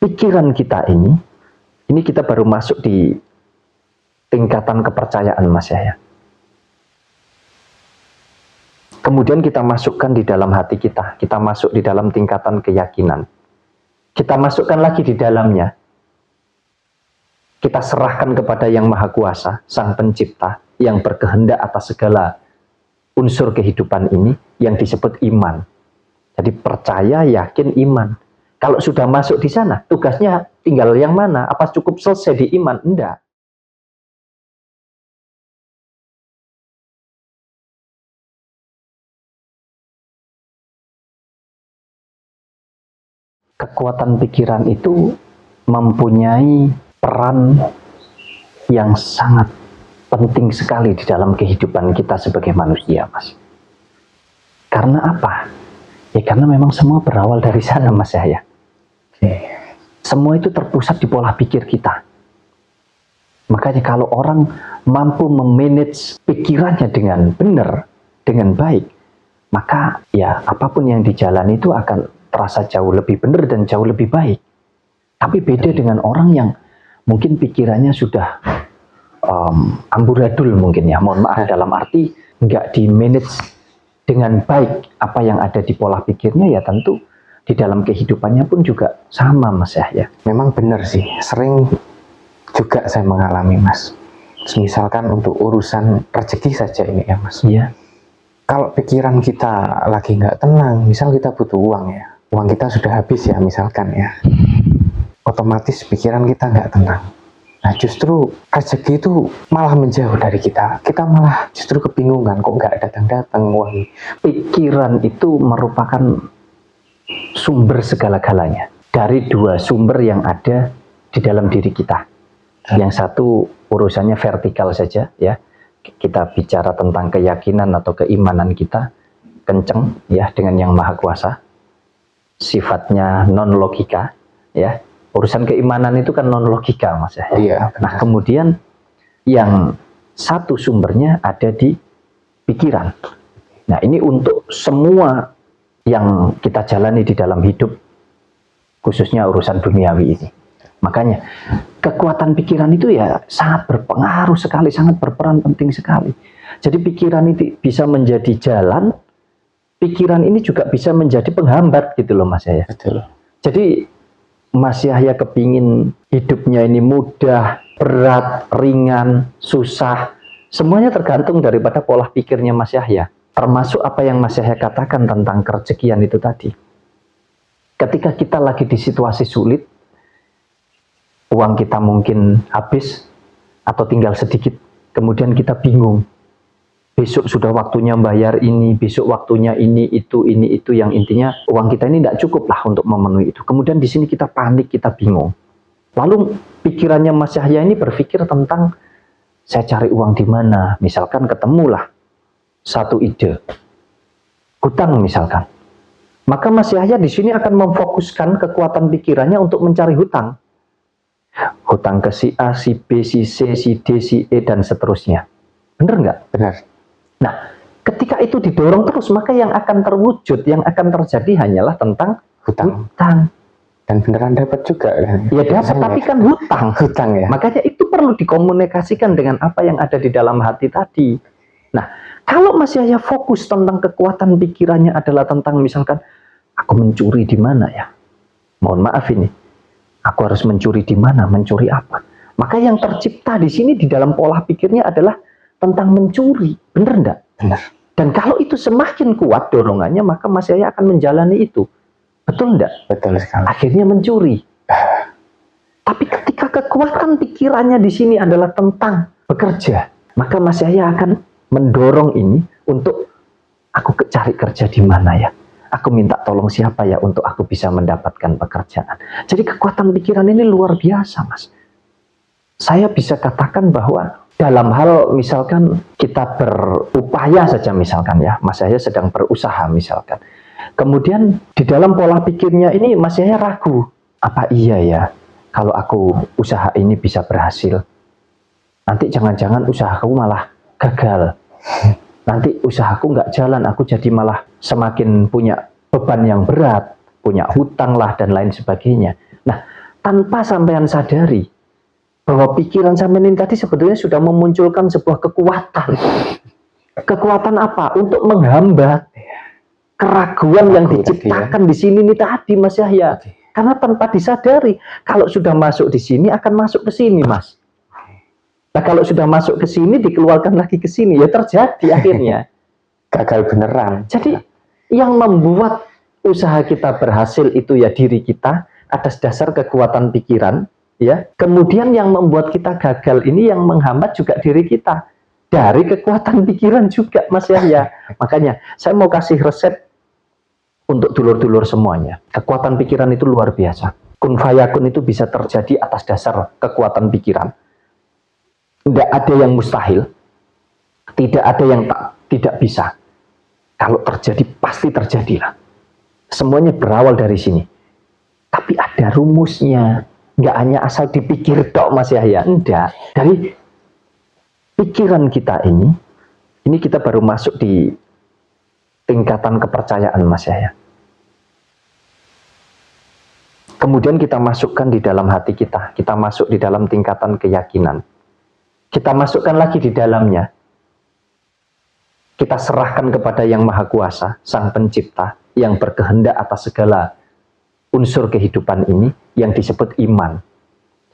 pikiran kita ini kita baru masuk di tingkatan kepercayaan Mas Yahya. Kemudian kita masukkan di dalam hati kita masuk di dalam tingkatan keyakinan. Kita masukkan lagi di dalamnya. Kita serahkan kepada Yang Maha Kuasa, Sang Pencipta, yang berkehendak atas segala unsur kehidupan ini, yang disebut iman. Jadi percaya, yakin, iman. Kalau sudah masuk di sana, tugasnya tinggal yang mana? Apa cukup selesai di iman? Enggak. Kekuatan pikiran itu mempunyai peran yang sangat penting sekali di dalam kehidupan kita sebagai manusia, Mas. Karena apa? Ya karena memang semua berawal dari sana, Mas Yahya. Semua itu terpusat di pola pikir kita. Makanya kalau orang mampu memanage pikirannya dengan benar, dengan baik, maka ya apapun yang dijalani itu akan terasa jauh lebih benar dan jauh lebih baik. Tapi beda dengan orang yang mungkin pikirannya sudah amburadul mungkin ya, mohon maaf, dalam arti nggak di-manage dengan baik apa yang ada di pola pikirnya, ya tentu di dalam kehidupannya pun juga sama, Mas Yahya. Memang benar sih, sering juga saya mengalami, Mas. Misalkan untuk urusan rezeki saja ini ya, Mas. Iya. Kalau pikiran kita lagi nggak tenang, misal kita butuh uang ya, uang kita sudah habis ya misalkan ya, otomatis pikiran kita nggak tenang. Nah justru rezeki itu malah menjauh dari kita. Kita malah justru kebingungan, kok nggak datang-datang uang. Pikiran itu merupakan sumber segala-galanya. Dari dua sumber yang ada di dalam diri kita. Yang satu urusannya vertikal saja ya. Kita bicara tentang keyakinan atau keimanan kita kenceng ya dengan Yang Maha Kuasa. Sifatnya non logika ya. Urusan keimanan itu kan non logika, Mas ya. Iya. Nah, kemudian yang satu sumbernya ada di pikiran. Nah, ini untuk semua yang kita jalani di dalam hidup, khususnya urusan duniawi ini. Makanya kekuatan pikiran itu ya sangat berpengaruh sekali, sangat berperan penting sekali. Jadi pikiran itu bisa menjadi jalan, pikiran ini juga bisa menjadi penghambat gitu loh, Mas Yahya. Betul. Jadi Mas Yahya kepingin hidupnya ini mudah, berat, ringan, susah, semuanya tergantung daripada pola pikirnya Mas Yahya. Termasuk apa yang Mas Yahya katakan tentang kerezekian itu tadi. Ketika kita lagi di situasi sulit, uang kita mungkin habis atau tinggal sedikit, kemudian kita bingung. Besok sudah waktunya bayar ini, besok waktunya ini itu, yang intinya uang kita ini tidak cukup lah untuk memenuhi itu. Kemudian di sini kita panik, kita bingung. Lalu pikirannya Mas Yahya ini berpikir tentang saya cari uang di mana. Misalkan ketemulah satu ide, hutang misalkan. Maka Mas Yahya di sini akan memfokuskan kekuatan pikirannya untuk mencari hutang. Hutang ke si A, si B, si C, si D, si E, dan seterusnya. Benar nggak? Benar. Nah, ketika itu didorong terus, maka yang akan terwujud, yang akan terjadi hanyalah tentang hutang. Dan beneran dapat juga kan? Ya dapat, tapi kan hutang. Hutang ya. Makanya itu perlu dikomunikasikan dengan apa yang ada di dalam hati tadi. Nah, kalau Mas Yahya fokus tentang kekuatan pikirannya adalah tentang misalkan, aku mencuri di mana ya? Mohon maaf ini, aku harus mencuri di mana, mencuri apa? Maka yang tercipta di sini di dalam pola pikirnya adalah tentang mencuri, benar enggak? Benar. Dan kalau itu semakin kuat dorongannya, maka Mas Yahya akan menjalani itu. Betul enggak? Betul sekali. Akhirnya mencuri. Tapi ketika kekuatan pikirannya di sini adalah tentang bekerja, maka Mas Yahya akan mendorong ini untuk aku cari kerja di mana ya? Aku minta tolong siapa ya untuk aku bisa mendapatkan pekerjaan. Jadi kekuatan pikiran ini luar biasa, Mas. Saya bisa katakan bahwa dalam hal misalkan kita berupaya saja misalkan ya, Mas Yahya sedang berusaha misalkan. Kemudian di dalam pola pikirnya ini Mas Yahya ragu, apa iya ya kalau aku usaha ini bisa berhasil? Nanti jangan-jangan usahaku malah gagal. Nanti usahaku nggak jalan, aku jadi malah semakin punya beban yang berat, punya hutang lah dan lain sebagainya. Nah, tanpa sampean sadari bahwa pikiran sampean ini tadi sebetulnya sudah memunculkan sebuah kekuatan. Kekuatan apa? Untuk menghambat keraguan yang diciptakan di sini nih tadi, Mas Yahya. Karena tanpa disadari, kalau sudah masuk di sini akan masuk ke sini, Mas. Nah, kalau sudah masuk ke sini dikeluarkan lagi ke sini, ya terjadi akhirnya gagal beneran. Jadi yang membuat usaha kita berhasil itu ya diri kita atas dasar kekuatan pikiran, ya. Kemudian yang membuat kita gagal ini yang menghambat juga diri kita dari kekuatan pikiran juga, Mas Yahya. Makanya saya mau kasih resep untuk dulur-dulur semuanya. Kekuatan pikiran itu luar biasa. Kun fayakun itu bisa terjadi atas dasar kekuatan pikiran. Tidak ada yang mustahil, tidak ada yang tidak bisa. Kalau terjadi pasti terjadilah. Semuanya berawal dari sini. Tapi ada rumusnya. Nggak hanya asal dipikir tok, Mas Yahya. Enggak. Dari pikiran kita ini kita baru masuk di tingkatan kepercayaan, Mas Yahya. Kemudian kita masukkan di dalam hati kita. Kita masuk di dalam tingkatan keyakinan. Kita masukkan lagi di dalamnya. Kita serahkan kepada Yang Maha Kuasa, Sang Pencipta, yang berkehendak atas segala unsur kehidupan ini, yang disebut iman.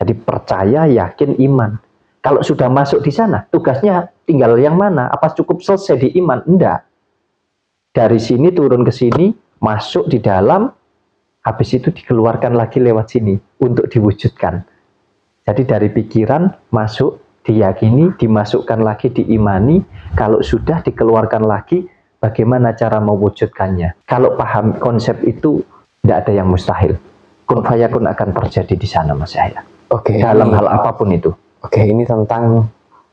Jadi percaya, yakin, iman. Kalau sudah masuk di sana, tugasnya tinggal yang mana? Apa cukup selesai di iman? Enggak. Dari sini turun ke sini, masuk di dalam, habis itu dikeluarkan lagi lewat sini untuk diwujudkan. Jadi dari pikiran masuk, diyakini, dimasukkan lagi, diimani. Kalau sudah dikeluarkan lagi, bagaimana cara mewujudkannya? Kalau paham konsep itu, tidak ada yang mustahil. Kun fayakun akan terjadi di sana, Mas Yahya. Oke. Dalam hal apapun itu. Oke, ini tentang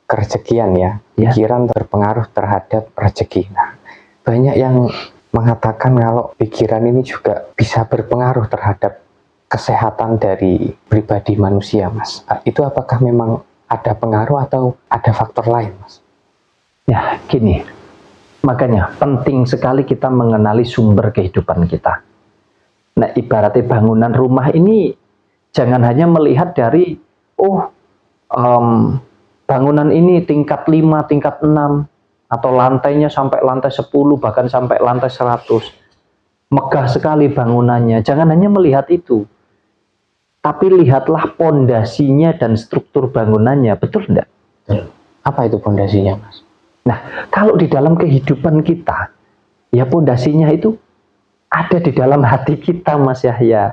kerejekian ya. Pikiran berpengaruh terhadap rezeki. Nah, banyak yang mengatakan kalau pikiran ini juga bisa berpengaruh terhadap kesehatan dari pribadi manusia, Mas. Itu apakah memang ada pengaruh atau ada faktor lain, Mas? Ya, gini. Makanya penting sekali kita mengenali sumber kehidupan kita. Nah, ibaratnya bangunan rumah ini jangan hanya melihat dari, bangunan ini tingkat 5, tingkat 6, atau lantainya sampai lantai 10, bahkan sampai lantai 100. Megah sekali bangunannya. Jangan hanya melihat itu. Tapi lihatlah pondasinya dan struktur bangunannya, betul enggak? Apa itu pondasinya, Mas? Nah, kalau di dalam kehidupan kita, ya pondasinya itu ada di dalam hati kita, Mas Yahya.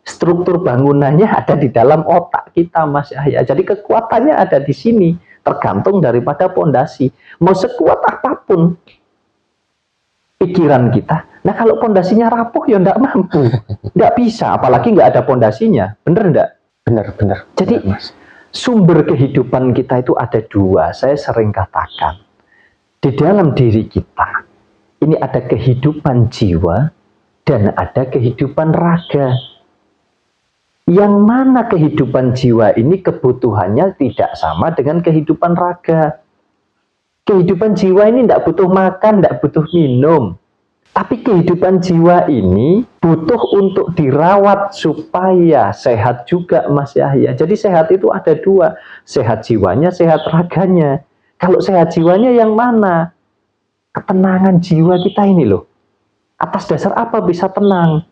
Struktur bangunannya ada di dalam otak kita, Mas Yahya. Jadi kekuatannya ada di sini, tergantung daripada pondasi. Mau sekuat apapun pikiran kita, nah kalau pondasinya rapuh ya enggak mampu, enggak bisa, apalagi enggak ada pondasinya, bener enggak? Benar. Jadi Mas, sumber kehidupan kita itu ada dua. Saya sering katakan, di dalam diri kita ini ada kehidupan jiwa dan ada kehidupan raga. Yang mana kehidupan jiwa ini kebutuhannya tidak sama dengan kehidupan raga. Kehidupan jiwa ini tidak butuh makan, tidak butuh minum. Tapi kehidupan jiwa ini butuh untuk dirawat supaya sehat juga, Mas Yahya. Jadi sehat itu ada dua. Sehat jiwanya, sehat raganya. Kalau sehat jiwanya yang mana? Ketenangan jiwa kita ini loh. Atas dasar apa bisa tenang?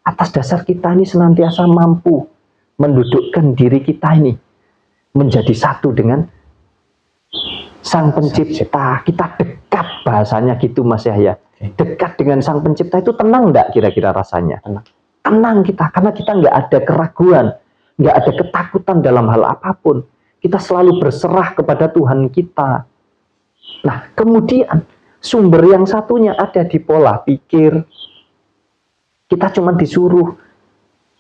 Atas dasar kita ini senantiasa mampu mendudukkan diri kita ini menjadi satu dengan Sang Pencipta. Kita dekat, bahasanya gitu, Mas Yahya. Dekat dengan Sang Pencipta itu tenang enggak kira-kira rasanya? Tenang kita, karena kita nggak ada keraguan, nggak ada ketakutan dalam hal apapun. Kita selalu berserah kepada Tuhan kita. Nah, kemudian sumber yang satunya ada di pola pikir. Kita cuma disuruh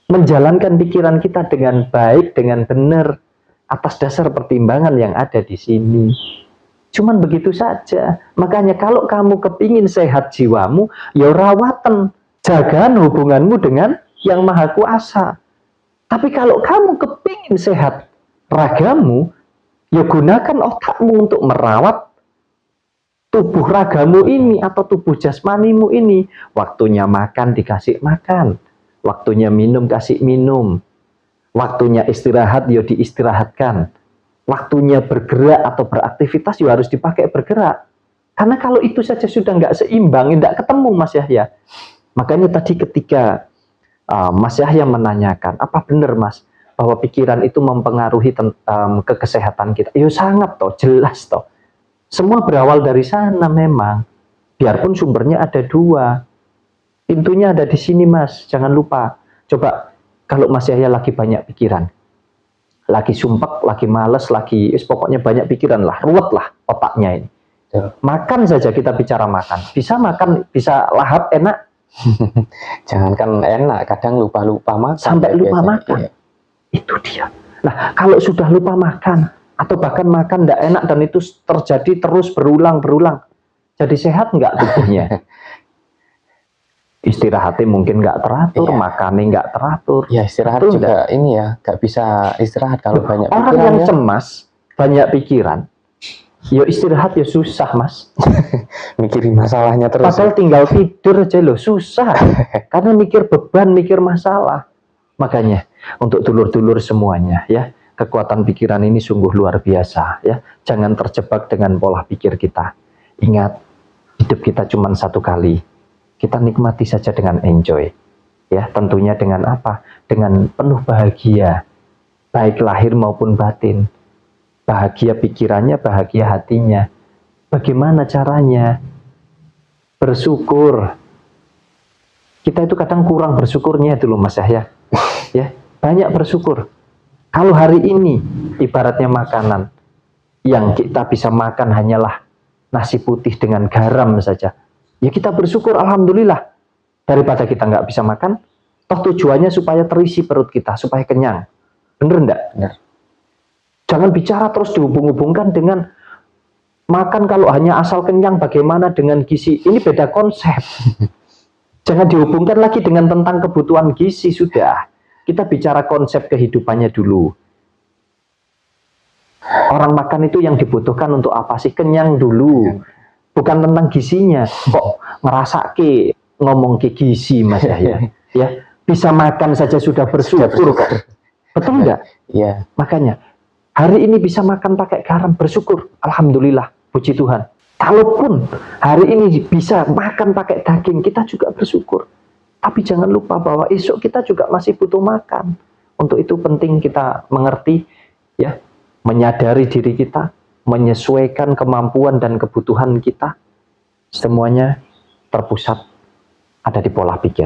menjalankan pikiran kita dengan baik, dengan benar, atas dasar pertimbangan yang ada di sini. Cuman begitu saja. Makanya kalau kamu kepingin sehat jiwamu, ya rawatan, jagaan hubunganmu dengan Yang Maha Kuasa. Tapi kalau kamu kepingin sehat ragamu, ya gunakan otakmu untuk merawat tubuh ragamu ini atau tubuh jasmanimu ini. Waktunya makan dikasih makan, waktunya minum kasih minum, Waktunya istirahat, ya diistirahatkan. Waktunya bergerak atau beraktivitas, ya harus dipakai bergerak. Karena kalau itu saja sudah nggak seimbang, nggak ketemu Mas Yahya. Makanya tadi ketika Mas Yahya menanyakan, apa benar Mas, bahwa pikiran itu mempengaruhi ke kesehatan kita? Ya sangat toh, jelas toh. Semua berawal dari sana memang. Biarpun sumbernya ada dua. Pintunya ada di sini Mas, jangan lupa. Coba kalau Mas Yahya lagi banyak pikiran, lagi sumpek, lagi males, pokoknya banyak pikiran lah, ruwet lah otaknya ini. Makan saja, kita bicara makan. Bisa makan, bisa lahap, enak. Jangankan enak, kadang lupa-lupa makan. Sampai lupa makan. Itu dia. Nah, kalau sudah lupa makan, atau bahkan makan tidak enak dan itu terjadi terus berulang-berulang, jadi sehat nggak tubuhnya? Istirahatnya mungkin nggak teratur, makannya nggak teratur. Ya istirahat betul juga enggak? Ini ya, nggak bisa istirahat kalau banyak pikiran. Orang yang cemas, banyak pikiran, ya istirahat ya susah Mas. Mikirin masalahnya terus. Padahal tinggal tidur aja loh, susah. Karena mikir beban, mikir masalah. Makanya untuk dulur-dulur semuanya ya, kekuatan pikiran ini sungguh luar biasa ya. Jangan terjebak dengan pola pikir kita. Ingat, hidup kita cuma satu kali. Kita nikmati saja dengan enjoy. Ya, tentunya dengan apa? Dengan penuh bahagia. Baik lahir maupun batin. Bahagia pikirannya, bahagia hatinya. Bagaimana caranya? Bersyukur. Kita itu kadang kurang bersyukurnya itu loh Mas Yahya. Ya, banyak bersyukur. Kalau hari ini ibaratnya makanan yang kita bisa makan hanyalah nasi putih dengan garam saja, ya kita bersyukur, alhamdulillah. Daripada kita nggak bisa makan, toh tujuannya supaya terisi perut kita, supaya kenyang. Bener enggak? Bener. Jangan bicara terus dihubung-hubungkan dengan makan kalau hanya asal kenyang, bagaimana dengan gizi. Ini beda konsep. Jangan dihubungkan lagi dengan tentang kebutuhan gizi, sudah. Kita bicara konsep kehidupannya dulu. Orang makan itu yang dibutuhkan untuk apa sih? Kenyang dulu. Bukan tentang gizinya. Kok ngerasa ngomong ke gizi Mas Yahya? Ya, bisa makan saja sudah bersyukur kok. Betul enggak? Iya. Makanya hari ini bisa makan pakai garam, bersyukur. Alhamdulillah, puji Tuhan. Kalaupun hari ini bisa makan pakai daging, kita juga bersyukur. Tapi jangan lupa bahwa esok kita juga masih butuh makan. Untuk itu penting kita mengerti, ya, menyadari diri kita, menyesuaikan kemampuan dan kebutuhan kita. Semuanya terpusat ada di pola pikir.